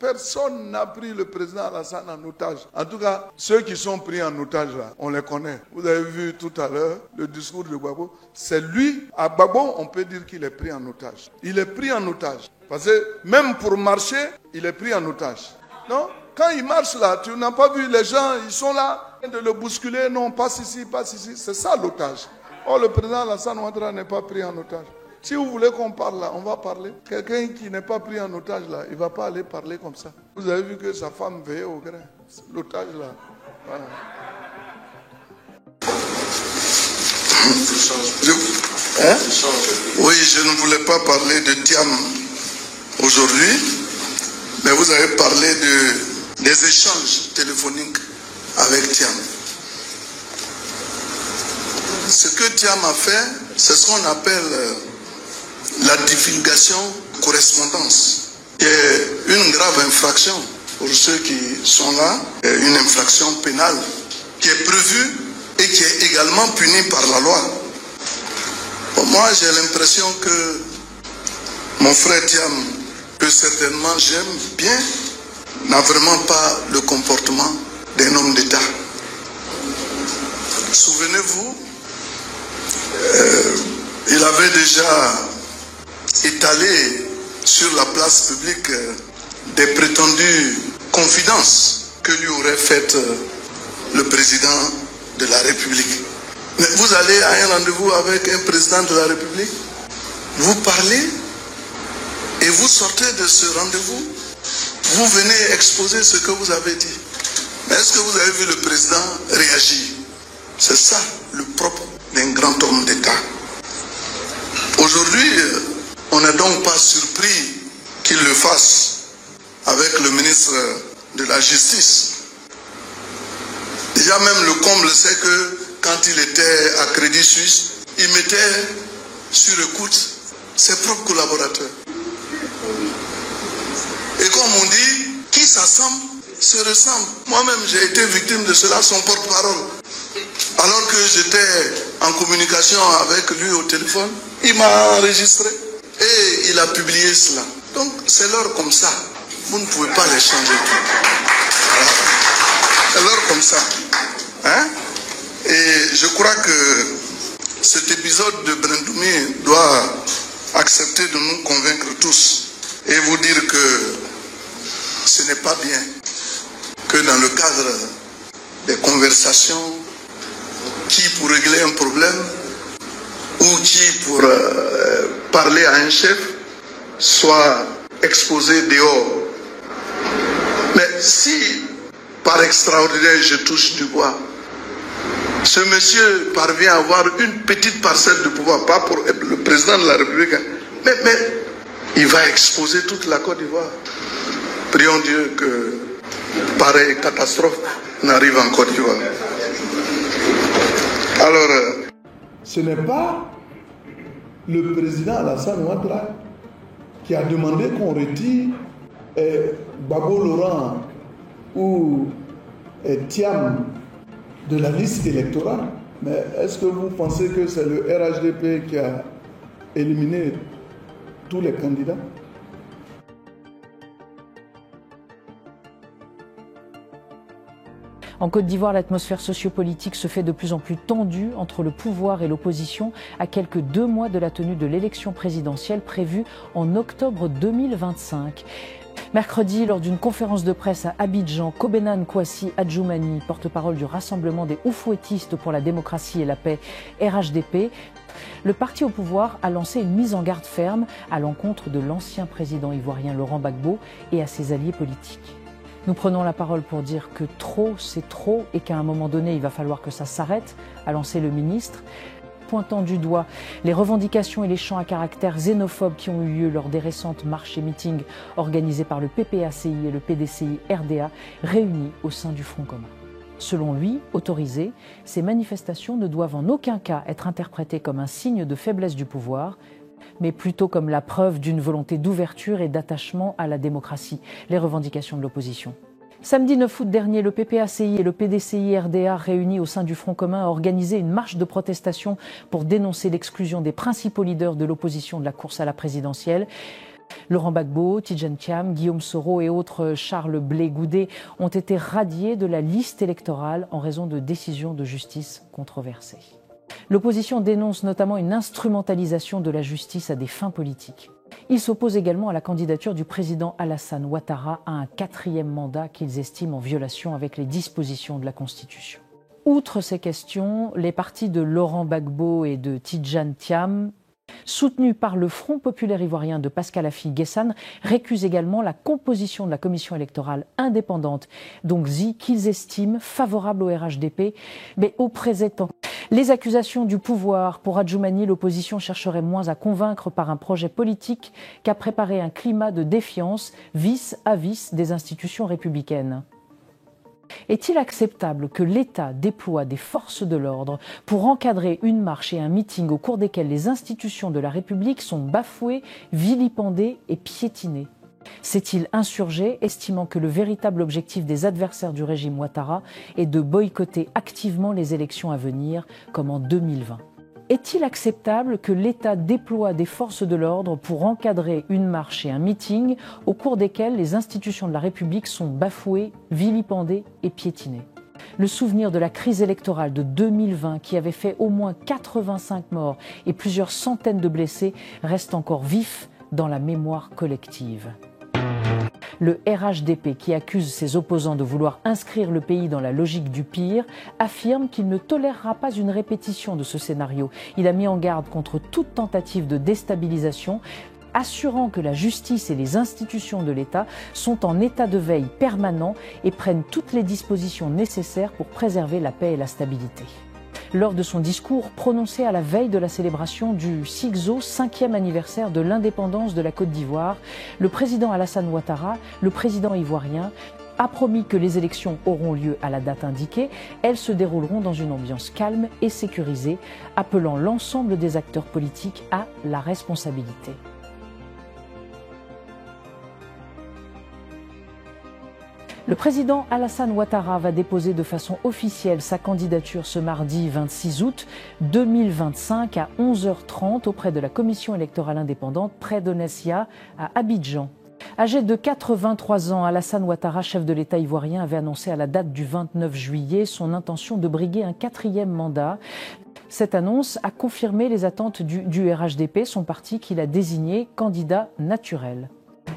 Personne n'a pris le président Alassane en otage. En tout cas, ceux qui sont pris en otage là, on les connaît. Vous avez vu tout à l'heure le discours de Gbagbo. C'est lui, à Gbagbo, on peut dire qu'il est pris en otage. Il est pris en otage. Parce que même pour marcher, il est pris en otage. Non? Quand il marche là, tu n'as pas vu les gens, ils sont là, de le bousculer, non, passe ici, passe ici. C'est ça l'otage. Or, le président Alassane Ouattara n'est pas pris en otage. Si vous voulez qu'on parle là, on va parler. Quelqu'un qui n'est pas pris en otage là, il ne va pas aller parler comme ça. Vous avez vu que sa femme veillait au grain. L'otage là. Voilà. Oui, je ne voulais pas parler de Thiam aujourd'hui, mais vous avez parlé des échanges téléphoniques avec Thiam. Ce que Thiam a fait, c'est ce qu'on appelle la divulgation correspondance, qui est une grave infraction pour ceux qui sont là, une infraction pénale qui est prévue et qui est également punie par la loi. Bon, moi, j'ai l'impression que mon frère Thiam, que certainement j'aime bien, n'a vraiment pas le comportement d'un homme d'État. Souvenez-vous, il avait déjà étalé sur la place publique des prétendues confidences que lui aurait faites le président de la République. Mais vous allez à un rendez-vous avec un président de la République, vous parlez et vous sortez de ce rendez-vous, vous venez exposer ce que vous avez dit. Mais est-ce que vous avez vu le président réagir? C'est ça le propre d'un grand homme d'État. Aujourd'hui, on n'est donc pas surpris qu'il le fasse avec le ministre de la Justice. Déjà même le comble, c'est que quand il était à Crédit Suisse, il mettait sur écoute ses propres collaborateurs. Et comme on dit, qui s'assemble se ressemble. Moi-même, j'ai été victime de cela, son porte-parole. Alors que j'étais en communication avec lui au téléphone, il m'a enregistré et il a publié cela. Donc, c'est l'heure comme ça. Vous ne pouvez pas les changer. Voilà. C'est l'heure comme ça. Hein? Et je crois que cet épisode de Brindoumi doit accepter de nous convaincre tous et vous dire que ce n'est pas bien que dans le cadre des conversations, qui pour régler un problème ou qui pour parler à un chef soit exposé dehors. Mais si par extraordinaire je touche du bois, ce monsieur parvient à avoir une petite parcelle de pouvoir, pas pour être le président de la République, mais il va exposer toute la Côte d'Ivoire. Prions Dieu que pareille catastrophe n'arrive en Côte d'Ivoire. Alors, ce n'est pas le président Alassane Ouattara qui a demandé qu'on retire Gbagbo Laurent ou Thiam de la liste électorale. Mais est-ce que vous pensez que c'est le RHDP qui a éliminé tous les candidats? En Côte d'Ivoire, l'atmosphère sociopolitique se fait de plus en plus tendue entre le pouvoir et l'opposition à quelques 2 mois de la tenue de l'élection présidentielle prévue en octobre 2025. Mercredi, lors d'une conférence de presse à Abidjan, Kobenan Kwasi Adjoumani, porte-parole du Rassemblement des Oufouettistes pour la démocratie et la paix, RHDP, le parti au pouvoir a lancé une mise en garde ferme à l'encontre de l'ancien président ivoirien Laurent Gbagbo et à ses alliés politiques. Nous prenons la parole pour dire que trop, c'est trop et qu'à un moment donné, il va falloir que ça s'arrête, a lancé le ministre, pointant du doigt les revendications et les chants à caractère xénophobe qui ont eu lieu lors des récentes marches et meetings organisés par le PPACI et le PDCI RDA réunis au sein du Front commun. Selon lui, autorisées, ces manifestations ne doivent en aucun cas être interprétées comme un signe de faiblesse du pouvoir, mais plutôt comme la preuve d'une volonté d'ouverture et d'attachement à la démocratie, les revendications de l'opposition. Samedi 9 août dernier, le PPACI et le PDCI RDA réunis au sein du Front commun ont organisé une marche de protestation pour dénoncer l'exclusion des principaux leaders de l'opposition de la course à la présidentielle. Laurent Gbagbo, Tidjane Thiam, Guillaume Soro et autres Charles Blé Goudet ont été radiés de la liste électorale en raison de décisions de justice controversées. L'opposition dénonce notamment une instrumentalisation de la justice à des fins politiques. Ils s'opposent également à la candidature du président Alassane Ouattara à un 4e mandat qu'ils estiment en violation avec les dispositions de la Constitution. Outre ces questions, les partis de Laurent Gbagbo et de Tidjane Thiam, soutenus par le Front populaire ivoirien de Pascal Affi-Guessane, récusent également la composition de la commission électorale indépendante, donc qu'ils estiment favorable au RHDP, mais au présent. Les accusations du pouvoir pour Adjoumani, l'opposition chercherait moins à convaincre par un projet politique qu'à préparer un climat de défiance vis à vis des institutions républicaines. Est-il acceptable que l'État déploie des forces de l'ordre pour encadrer une marche et un meeting au cours desquels les institutions de la République sont bafouées, vilipendées et piétinées? S'est-il insurgé, estimant que le véritable objectif des adversaires du régime Ouattara est de boycotter activement les élections à venir, comme en 2020? Est-il acceptable que l'État déploie des forces de l'ordre pour encadrer une marche et un meeting au cours desquels les institutions de la République sont bafouées, vilipendées et piétinées? Le souvenir de la crise électorale de 2020 qui avait fait au moins 85 morts et plusieurs centaines de blessés reste encore vif dans la mémoire collective. Le RHDP, qui accuse ses opposants de vouloir inscrire le pays dans la logique du pire, affirme qu'il ne tolérera pas une répétition de ce scénario. Il a mis en garde contre toute tentative de déstabilisation, assurant que la justice et les institutions de l'État sont en état de veille permanent et prennent toutes les dispositions nécessaires pour préserver la paix et la stabilité. Lors de son discours prononcé à la veille de la célébration du CIGZO, 5e anniversaire de l'indépendance de la Côte d'Ivoire, le président Alassane Ouattara, le président ivoirien, a promis que les élections auront lieu à la date indiquée. Elles se dérouleront dans une ambiance calme et sécurisée, appelant l'ensemble des acteurs politiques à la responsabilité. Le président Alassane Ouattara va déposer de façon officielle sa candidature ce mardi 26 août 2025 à 11h30 auprès de la commission électorale indépendante près d'Onessia à Abidjan. Âgé de 83 ans, Alassane Ouattara, chef de l'État ivoirien, avait annoncé à la date du 29 juillet son intention de briguer un 4e mandat. Cette annonce a confirmé les attentes du RHDP, son parti qu'il a désigné candidat naturel.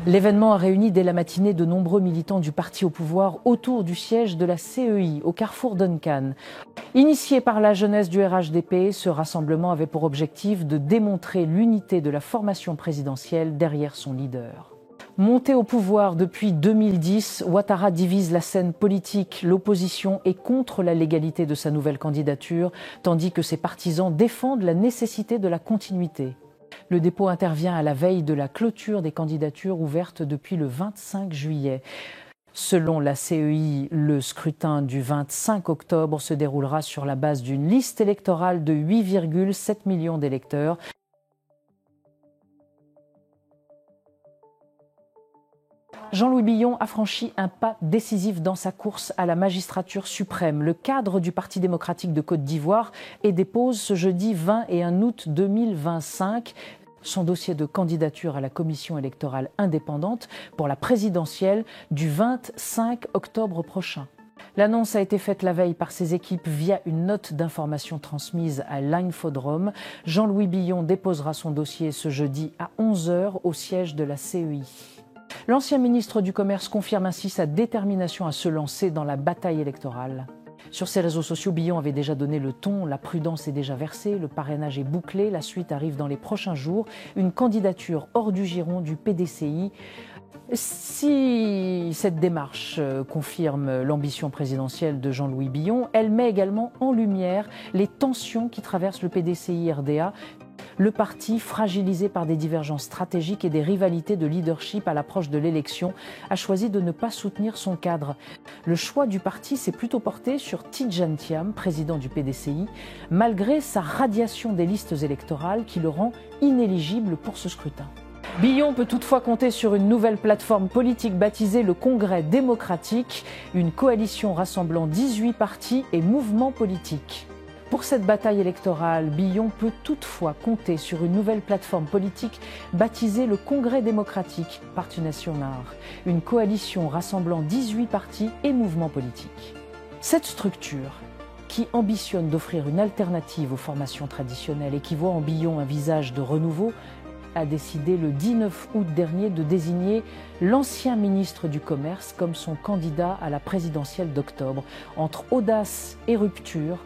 L'événement a réuni dès la matinée de nombreux militants du parti au pouvoir autour du siège de la CEI au carrefour Duncan. Initié par la jeunesse du RHDP, ce rassemblement avait pour objectif de démontrer l'unité de la formation présidentielle derrière son leader. Monté au pouvoir depuis 2010, Ouattara divise la scène politique. L'opposition est contre la légalité de sa nouvelle candidature, tandis que ses partisans défendent la nécessité de la continuité. Le dépôt intervient à la veille de la clôture des candidatures ouvertes depuis le 25 juillet. Selon la CEI, le scrutin du 25 octobre se déroulera sur la base d'une liste électorale de 8,7 millions d'électeurs. Jean-Louis Billon a franchi un pas décisif dans sa course à la magistrature suprême. Le cadre du Parti démocratique de Côte d'Ivoire et dépose ce jeudi 20 et 1 août 2025 son dossier de candidature à la commission électorale indépendante pour la présidentielle du 25 octobre prochain. L'annonce a été faite la veille par ses équipes via une note d'information transmise à l'Infodrome. Jean-Louis Billon déposera son dossier ce jeudi à 11h au siège de la CEI. L'ancien ministre du Commerce confirme ainsi sa détermination à se lancer dans la bataille électorale. Sur ses réseaux sociaux, Billon avait déjà donné le ton, la prudence est déjà versée, le parrainage est bouclé, la suite arrive dans les prochains jours, une candidature hors du giron du PDCI. Si cette démarche confirme l'ambition présidentielle de Jean-Louis Billon, elle met également en lumière les tensions qui traversent le PDCI-RDA. Le parti, fragilisé par des divergences stratégiques et des rivalités de leadership à l'approche de l'élection, a choisi de ne pas soutenir son cadre. Le choix du parti s'est plutôt porté sur Tidjane Thiam, président du PDCI, malgré sa radiation des listes électorales qui le rend inéligible pour ce scrutin. Billon peut toutefois compter sur une nouvelle plateforme politique baptisée le Congrès démocratique, une coalition rassemblant 18 partis et mouvements politiques. Pour cette bataille électorale, Billon peut toutefois compter sur une nouvelle plateforme politique baptisée le Congrès démocratique Parti national, une coalition rassemblant 18 partis et mouvements politiques. Cette structure, qui ambitionne d'offrir une alternative aux formations traditionnelles et qui voit en Billon un visage de renouveau, a décidé le 19 août dernier de désigner l'ancien ministre du Commerce comme son candidat à la présidentielle d'octobre. Entre audace et rupture,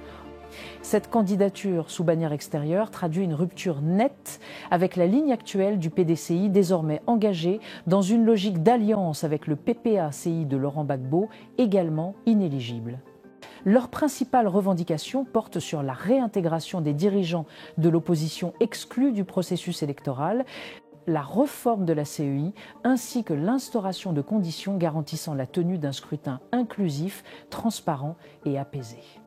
cette candidature sous bannière extérieure traduit une rupture nette avec la ligne actuelle du PDCI, désormais engagée dans une logique d'alliance avec le PPA-CI de Laurent Gbagbo, également inéligible. Leur principale revendication porte sur la réintégration des dirigeants de l'opposition exclus du processus électoral, la réforme de la CEI ainsi que l'instauration de conditions garantissant la tenue d'un scrutin inclusif, transparent et apaisé.